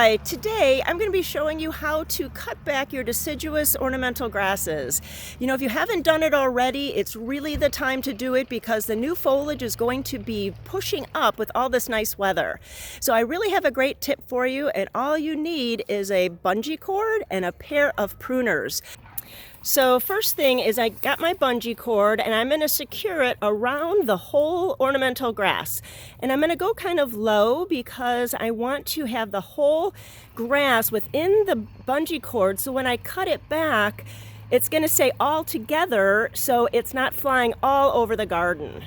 Hi, today I'm going to be showing you how to cut back your deciduous ornamental grasses. If you haven't done it already, it's really the time to do it because the new foliage is going to be pushing up with all this nice weather. So I really have a great tip for you, and all you need is a bungee cord and a pair of pruners. So first thing is I got my bungee cord and I'm going to secure it around the whole ornamental grass. And I'm going to go kind of low because I want to have the whole grass within the bungee cord, so when I cut it back, it's going to stay all together so it's not flying all over the garden.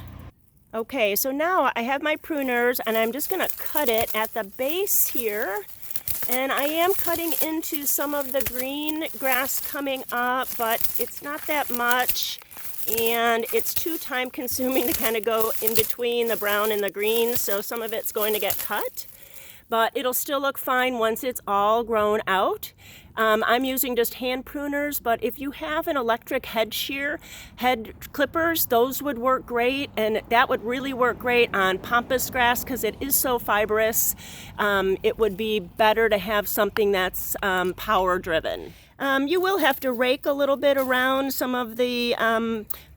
Okay, so now I have my pruners and I'm just going to cut it at the base here. And I am cutting into some of the green grass coming up, but it's not that much, and it's too time consuming to kind of go in between the brown and the green, so some of it's going to get cut, but it'll still look fine once it's all grown out. I'm using just hand pruners, but if you have an electric head clippers, those would work great, and that would really work great on pampas grass because it is so fibrous. It would be better to have something that's power driven. You will have to rake a little bit around some of the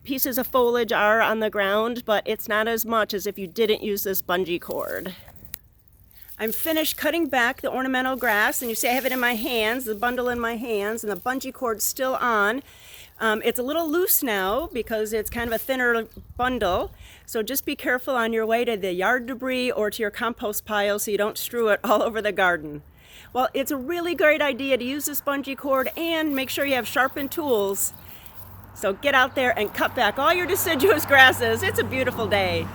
pieces of foliage are on the ground, but it's not as much as if you didn't use this bungee cord. I'm finished cutting back the ornamental grass, and you see I have it in my hands, the bundle in my hands, and the bungee cord's still on. It's a little loose now because it's kind of a thinner bundle, so just be careful on your way to the yard debris or to your compost pile so you don't strew it all over the garden. Well, it's a really great idea to use this bungee cord and make sure you have sharpened tools. So get out there and cut back all your deciduous grasses. It's a beautiful day.